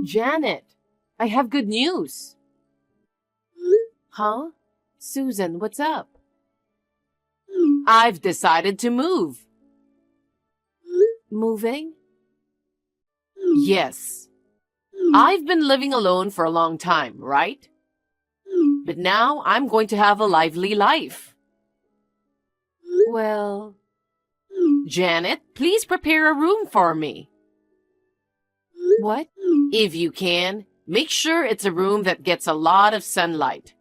Janet, I have good news. Huh? Susan, what's up? I've decided to move. Moving? Yes. I've been living alone for a long time, right? But now I'm going to have a lively life. Well, Janet, please prepare a room for me. What? If you can, make sure it's a room that gets a lot of sunlight.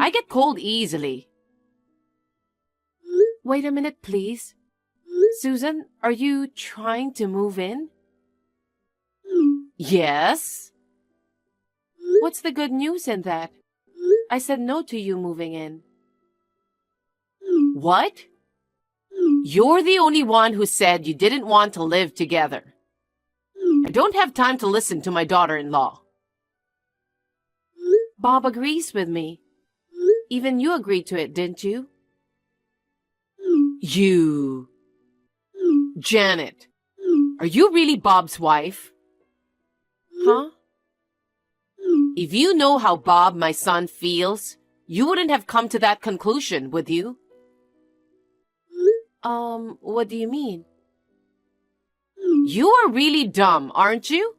I get cold easily. Wait a minute, please. Susan, are you trying to move in? Yes. What's the good news in that? I said no to you moving in. What? You're the only one who said you didn't want to live together. I don't have time to listen to my daughter-in-law. Bob agrees with me. Even you agreed to it, didn't you? You... Janet, are you really Bob's wife? Huh? If you know how Bob, my son, feels, you wouldn't have come to that conclusion, would you? What do you mean? You are really dumb, aren't you?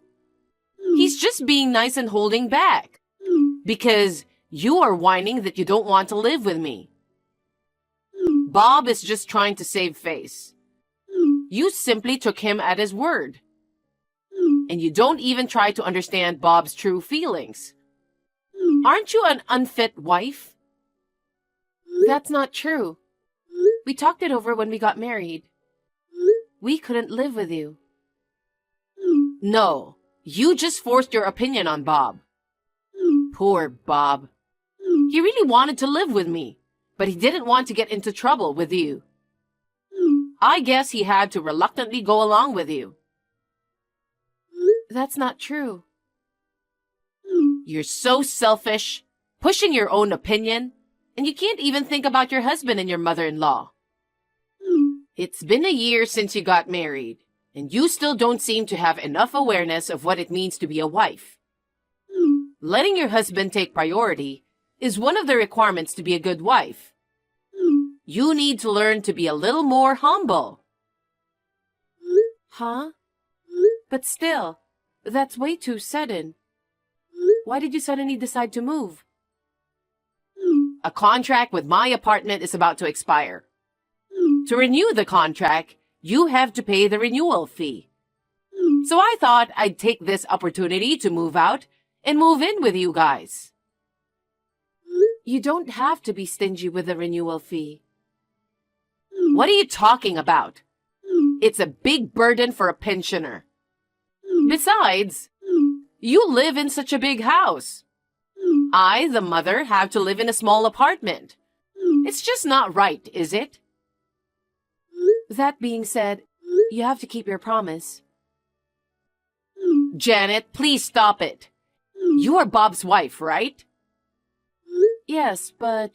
He's just being nice and holding back. Because you are whining that you don't want to live with me. Bob is just trying to save face. You simply took him at his word. And you don't even try to understand Bob's true feelings. Aren't you an unfit wife? That's not true. We talked it over when we got married. We couldn't live with you. No, you just forced your opinion on Bob. Poor Bob. He really wanted to live with me, but he didn't want to get into trouble with you. I guess he had to reluctantly go along with you. That's not true. You're so selfish, pushing your own opinion, and you can't even think about your husband and your mother-in-law. It's been a year since you got married, and you still don't seem to have enough awareness of what it means to be a wife. Letting your husband take priority is one of the requirements to be a good wife. You need to learn to be a little more humble. Huh? But still, that's way too sudden. Why did you suddenly decide to move? A contract with my apartment is about to expire. To renew the contract, you have to pay the renewal fee. So I thought I'd take this opportunity to move out and move in with you guys. You don't have to be stingy with the renewal fee. What are you talking about? It's a big burden for a pensioner. Besides, you live in such a big house. I, the mother, have to live in a small apartment. It's just not right, is it? That being said, you have to keep your promise. Janet, please stop it. You are Bob's wife, right? Yes, but...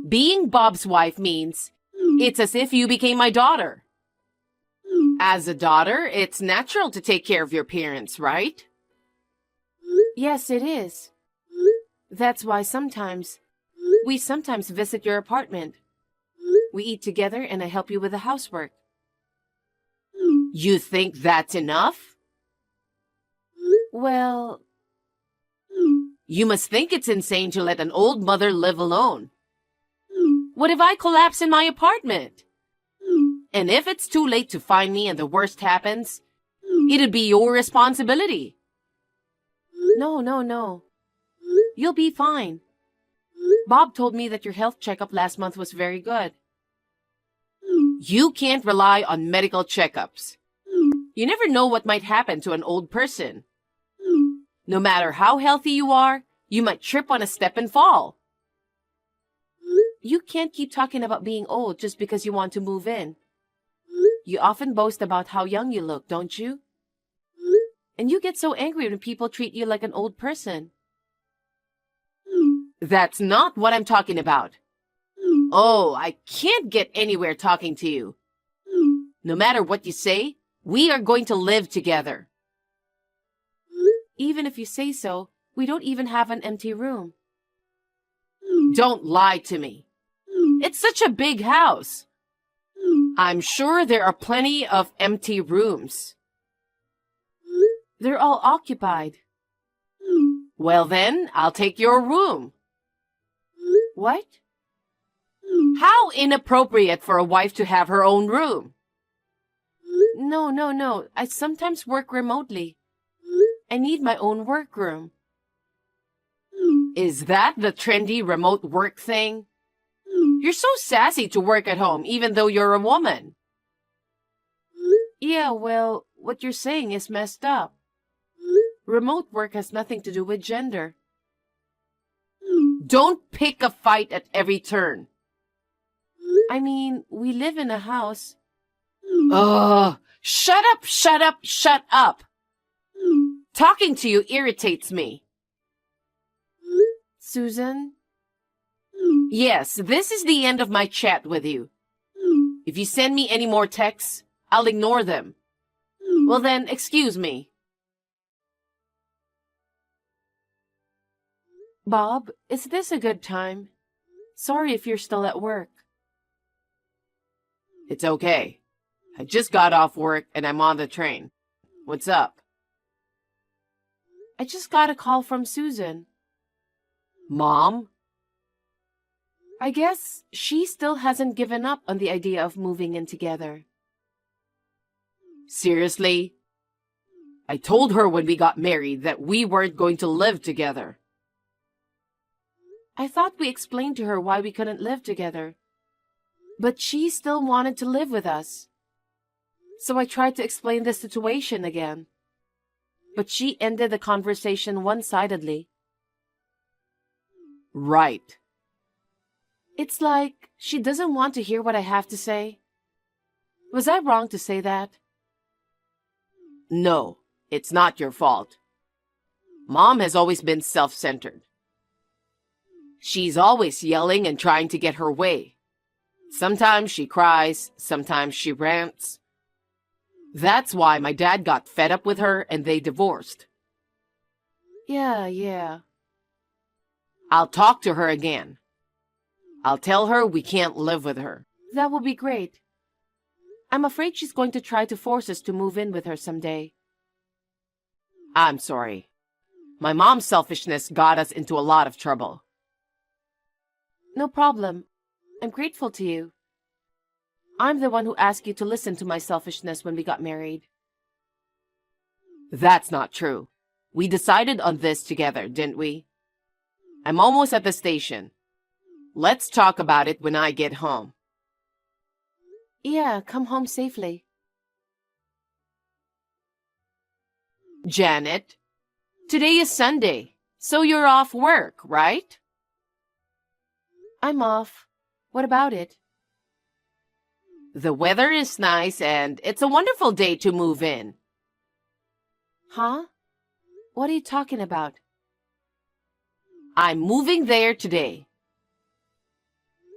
Being Bob's wife means it's as if you became my daughter. As a daughter, it's natural to take care of your parents, right? Yes, it is. That's why we sometimes visit your apartment. We eat together and I help you with the housework. You think that's enough? Well... You must think it's insane to let an old mother live alone. What if I collapse in my apartment? And if it's too late to find me and the worst happens, it'd be your responsibility. No. You'll be fine. Bob told me that your health checkup last month was very good. You can't rely on medical checkups. You never know what might happen to an old person. No matter how healthy you are, you might trip on a step and fall. You can't keep talking about being old just because you want to move in. You often boast about how young you look, don't you? And you get so angry when people treat you like an old person. That's not what I'm talking about. Oh, I can't get anywhere talking to you. No matter what you say, we are going to live together. Even if you say so, we don't even have an empty room. Don't lie to me. It's such a big house. I'm sure there are plenty of empty rooms. They're all occupied. Well then, I'll take your room. What? How inappropriate for a wife to have her own room. No. I sometimes work remotely. I need my own workroom. Is that the trendy remote work thing? You're so sassy to work at home, even though you're a woman. Yeah, well, what you're saying is messed up. Remote work has nothing to do with gender. Don't pick a fight at every turn. I mean, we live in a house. Ugh! Shut up! Talking to you irritates me. Susan? Yes, this is the end of my chat with you. If you send me any more texts, I'll ignore them. Well then, excuse me. Bob, is this a good time? Sorry if you're still at work. It's okay. I just got off work and I'm on the train. What's up? I just got a call from Susan. Mom? I guess she still hasn't given up on the idea of moving in together. Seriously? I told her when we got married that we weren't going to live together. I thought we explained to her why we couldn't live together. But she still wanted to live with us. So I tried to explain the situation again. But she ended the conversation one-sidedly. Right. It's like she doesn't want to hear what I have to say. Was I wrong to say that? No, it's not your fault. Mom has always been self-centered. She's always yelling and trying to get her way. Sometimes she cries, sometimes she rants. That's why my dad got fed up with her and they divorced. Yeah. I'll talk to her again. I'll tell her we can't live with her. That will be great. I'm afraid she's going to try to force us to move in with her someday. I'm sorry. My mom's selfishness got us into a lot of trouble. No problem. I'm grateful to you. I'm the one who asked you to listen to my selfishness when we got married. That's not true. We decided on this together, didn't we? I'm almost at the station. Let's talk about it when I get home. Yeah, come home safely. Janet, today is Sunday, so you're off work, right? I'm off. What about it? The weather is nice and it's a wonderful day to move in. Huh? What are you talking about? I'm moving there today.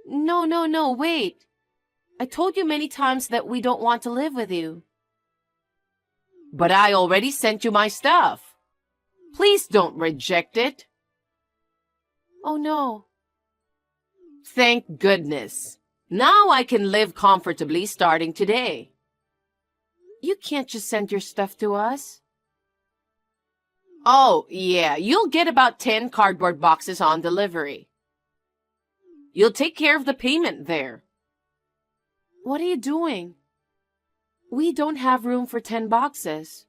No, wait. I told you many times that we don't want to live with you. But I already sent you my stuff. Please don't reject it. Oh no. Thank goodness. Now I can live comfortably starting today. You can't just send your stuff to us. Oh, yeah, you'll get about 10 cardboard boxes on delivery. You'll take care of the payment there. What are you doing? We don't have room for 10 boxes.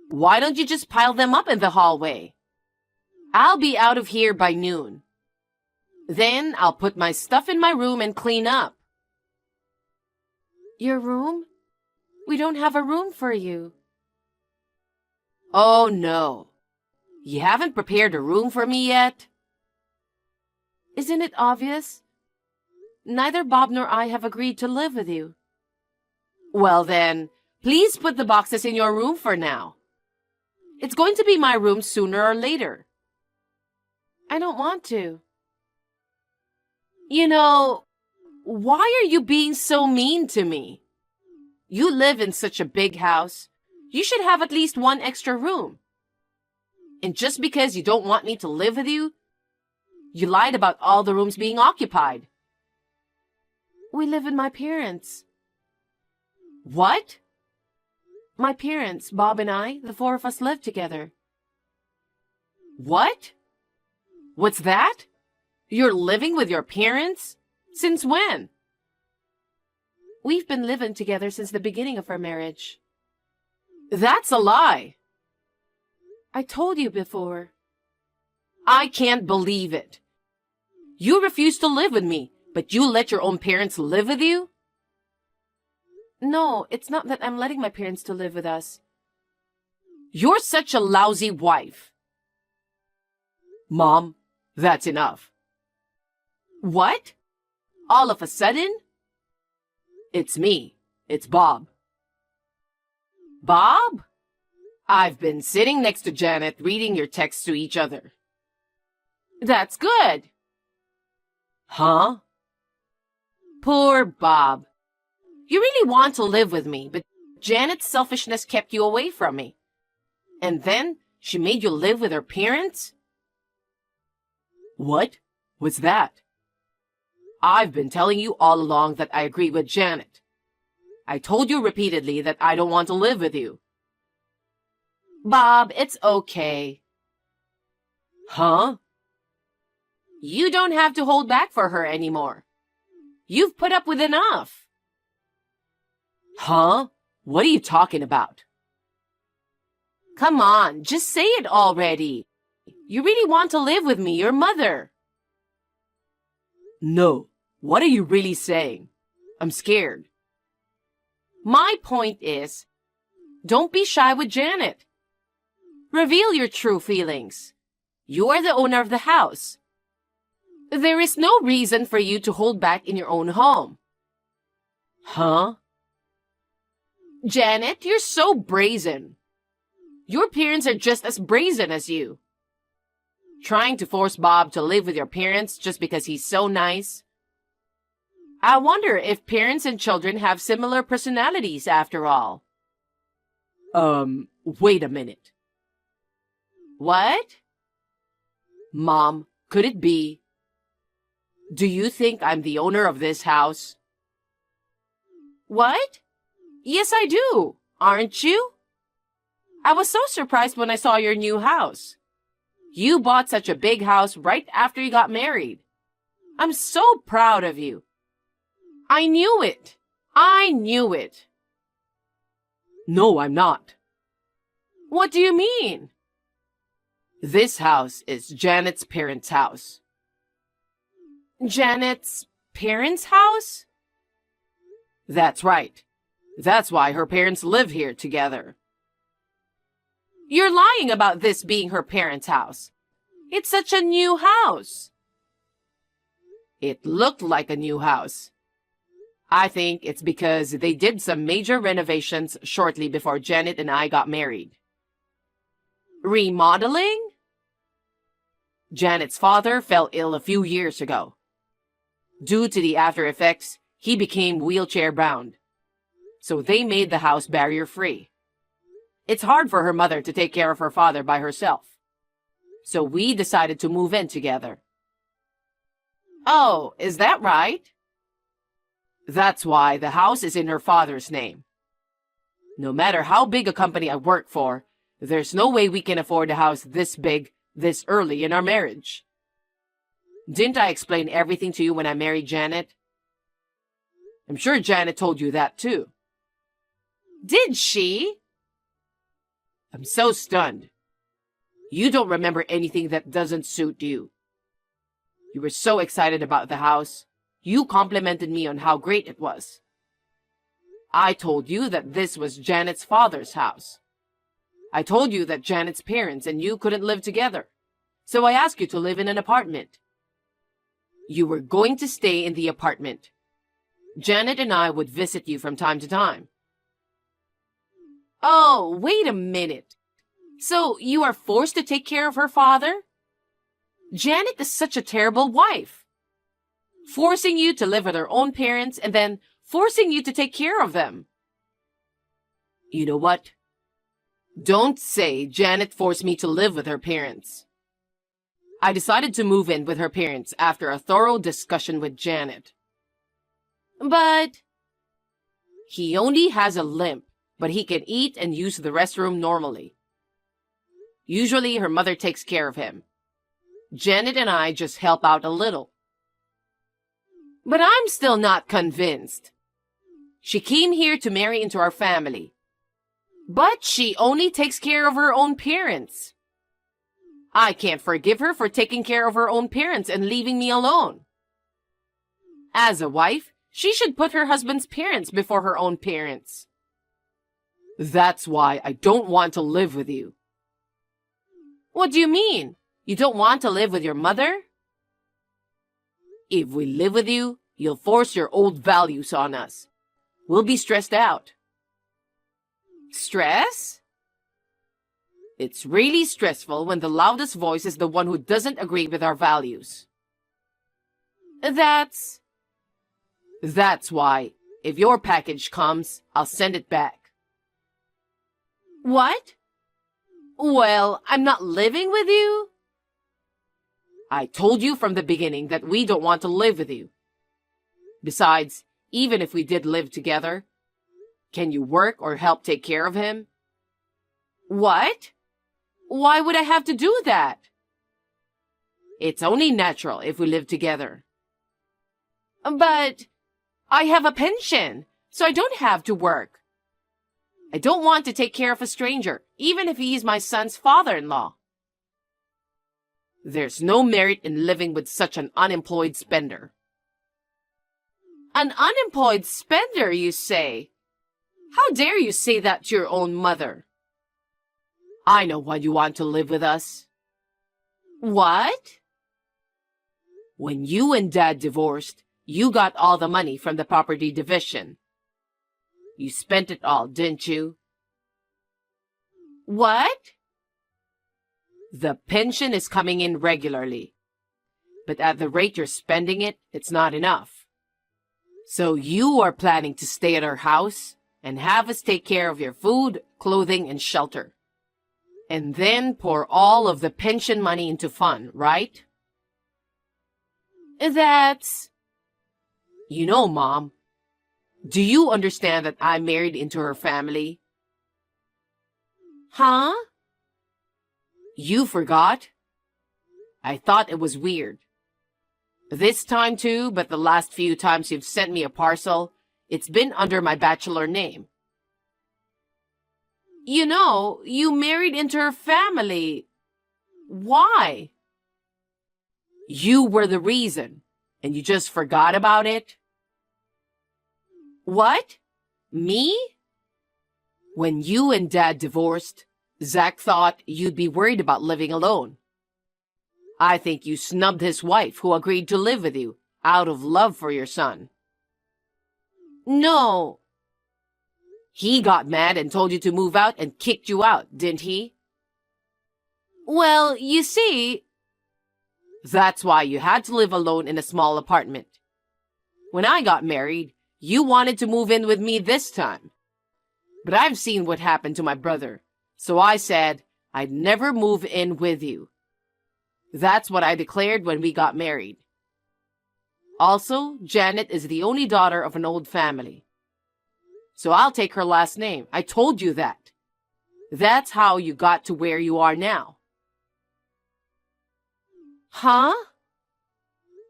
Why don't you just pile them up in the hallway? I'll be out of here by noon. Then I'll put my stuff in my room and clean up. Your room? We don't have a room for you. Oh no. You haven't prepared a room for me yet? Isn't it obvious? Neither Bob nor I have agreed to live with you. Well then, please put the boxes in your room for now. It's going to be my room sooner or later. I don't want to. You know, why are you being so mean to me? You live in such a big house. You should have at least one extra room. And just because you don't want me to live with you, you lied about all the rooms being occupied. We live with my parents. What? My parents, Bob and I, the four of us live together. What? What's that? You're living with your parents? Since when? We've been living together since the beginning of our marriage. That's a lie. I told you before. I can't believe it. You refuse to live with me, but you let your own parents live with you? No, it's not that I'm letting my parents to live with us. You're such a lousy wife. Mom, that's enough. What? All of a sudden? It's me. It's Bob. Bob? I've been sitting next to Janet reading your texts to each other. That's good. Huh? Poor Bob. You really want to live with me, but Janet's selfishness kept you away from me. And then she made you live with her parents? What? What's that? I've been telling you all along that I agree with Janet. I told you repeatedly that I don't want to live with you. Bob, it's okay. Huh? You don't have to hold back for her anymore. You've put up with enough. Huh? What are you talking about? Come on, just say it already. You really want to live with me, your mother. No. What are you really saying? I'm scared. My point is, don't be shy with Janet. Reveal your true feelings. You are the owner of the house. There is no reason for you to hold back in your own home. Huh? Janet, you're so brazen. Your parents are just as brazen as you. Trying to force Bob to live with your parents just because he's so nice. I wonder if parents and children have similar personalities after all. Wait a minute. What? Mom, could it be? Do you think I'm the owner of this house? What? Yes, I do. Aren't you? I was so surprised when I saw your new house. You bought such a big house right after you got married. I'm so proud of you. I knew it. I knew it. No, I'm not. What do you mean? This house is Janet's parents' house. Janet's parents' house? That's right. That's why her parents live here together. You're lying about this being her parents' house. It's such a new house. It looked like a new house. I think it's because they did some major renovations shortly before Janet and I got married. Remodeling? Janet's father fell ill a few years ago. Due to the after effects, he became wheelchair-bound. So they made the house barrier-free. It's hard for her mother to take care of her father by herself. So we decided to move in together. Oh, is that right? That's why the house is in her father's name. No matter how big a company I work for, there's no way we can afford a house this big, this early in our marriage. Didn't I explain everything to you when I married Janet? I'm sure Janet told you that too. Did she? I'm so stunned. You don't remember anything that doesn't suit you. You were so excited about the house. You complimented me on how great it was. I told you that this was Janet's father's house. I told you that Janet's parents and you couldn't live together, so I asked you to live in an apartment. You were going to stay in the apartment. Janet and I would visit you from time to time. Oh, wait a minute. So you are forced to take care of her father? Janet is such a terrible wife. Forcing you to live with her own parents and then forcing you to take care of them. You know what? Don't say Janet forced me to live with her parents. I decided to move in with her parents after a thorough discussion with Janet. But he only has a limp, but he can eat and use the restroom normally. Usually her mother takes care of him. Janet and I just help out a little. But I'm still not convinced. She came here to marry into our family. But she only takes care of her own parents. I can't forgive her for taking care of her own parents and leaving me alone. As a wife, she should put her husband's parents before her own parents. That's why I don't want to live with you. What do you mean? You don't want to live with your mother? If we live with you, you'll force your old values on us. We'll be stressed out. Stress? It's really stressful when the loudest voice is the one who doesn't agree with our values. That's why, if your package comes, I'll send it back. What? Well, I'm not living with you? I told you from the beginning that we don't want to live with you. Besides, even if we did live together, can you work or help take care of him? What? Why would I have to do that? It's only natural if we live together. But I have a pension, so I don't have to work. I don't want to take care of a stranger, even if he is my son's father-in-law. There's no merit in living with such an unemployed spender. An unemployed spender, you say? How dare you say that to your own mother? I know why you want to live with us. What? When you and Dad divorced, you got all the money from the property division. You spent it all, didn't you? What? The pension is coming in regularly. But at the rate you're spending it, it's not enough. So you are planning to stay at our house and have us take care of your food, clothing, and shelter. And then pour all of the pension money into fun, right? That's... You know, Mom, do you understand that I married into her family? Huh? You forgot? I thought it was weird. This time too, but the last few times you've sent me a parcel, it's been under my bachelor name. You know, you married into her family. Why? You were the reason, and you just forgot about it? What? Me? When you and Dad divorced, Zach thought you'd be worried about living alone. I think you snubbed his wife who agreed to live with you out of love for your son. No. He got mad and told you to move out and kicked you out, didn't he? Well, you see... That's why you had to live alone in a small apartment. When I got married, you wanted to move in with me this time. But I've seen what happened to my brother, so I said I'd never move in with you. That's what I declared when we got married. Also, Janet is the only daughter of an old family. So I'll take her last name. I told you that. That's how you got to where you are now. Huh?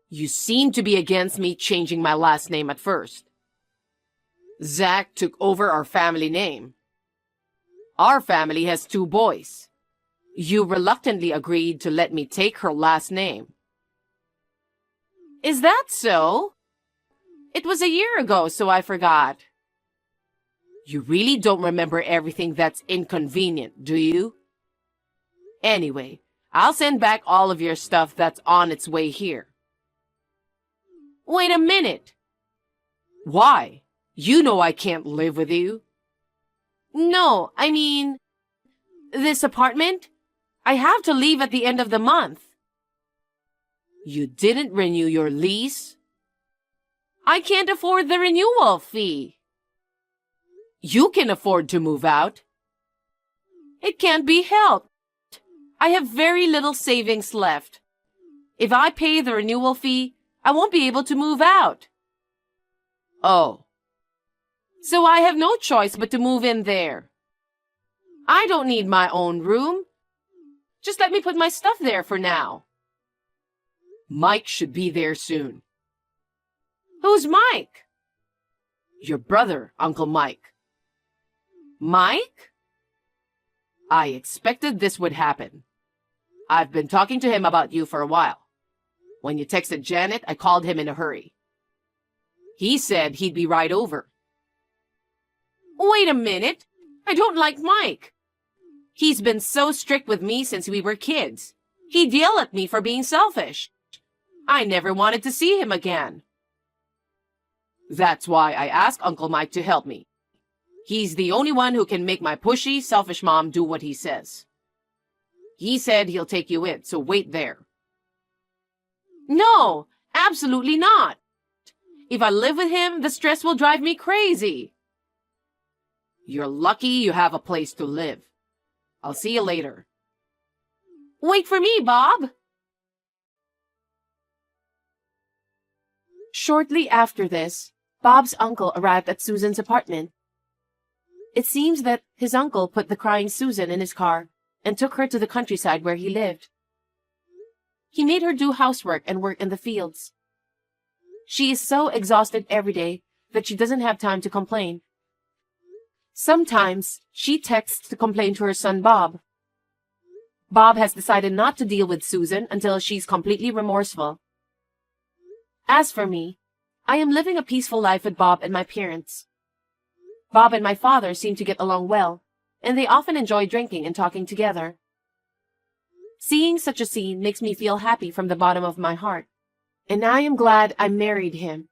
You seem to be against me changing my last name at first. Zach took over our family name. Our family has 2 boys. You reluctantly agreed to let me take her last name. Is that so? It was a year ago, so I forgot. You really don't remember everything that's inconvenient, do you? Anyway, I'll send back all of your stuff that's on its way here. Wait a minute. Why? You know I can't live with you. No, I mean, this apartment, I have to leave at the end of the month. You didn't renew your lease? I can't afford the renewal fee. You can afford to move out. It can't be helped. I have very little savings left. If I pay the renewal fee, I won't be able to move out. Oh. So I have no choice but to move in there. I don't need my own room. Just let me put my stuff there for now. Mike should be there soon. Who's Mike? Your brother, Uncle Mike. Mike? I expected this would happen. I've been talking to him about you for a while. When you texted Janet, I called him in a hurry. He said he'd be right over. Wait a minute. I don't like Mike. He's been so strict with me since we were kids. He'd yell at me for being selfish. I never wanted to see him again. That's why I asked Uncle Mike to help me. He's the only one who can make my pushy, selfish mom do what he says. He said he'll take you in, so wait there. No, absolutely not. If I live with him, the stress will drive me crazy. You're lucky you have a place to live. I'll see you later. Wait for me, Bob. Shortly after this, Bob's uncle arrived at Susan's apartment. It seems that his uncle put the crying Susan in his car and took her to the countryside where he lived. He made her do housework and work in the fields. She is so exhausted every day that she doesn't have time to complain. Sometimes she texts to complain to her son Bob. Bob has decided not to deal with Susan until she's completely remorseful. As for me, I am living a peaceful life with Bob and my parents. Bob and my father seem to get along well, and they often enjoy drinking and talking together. Seeing such a scene makes me feel happy from the bottom of my heart, and I am glad I married him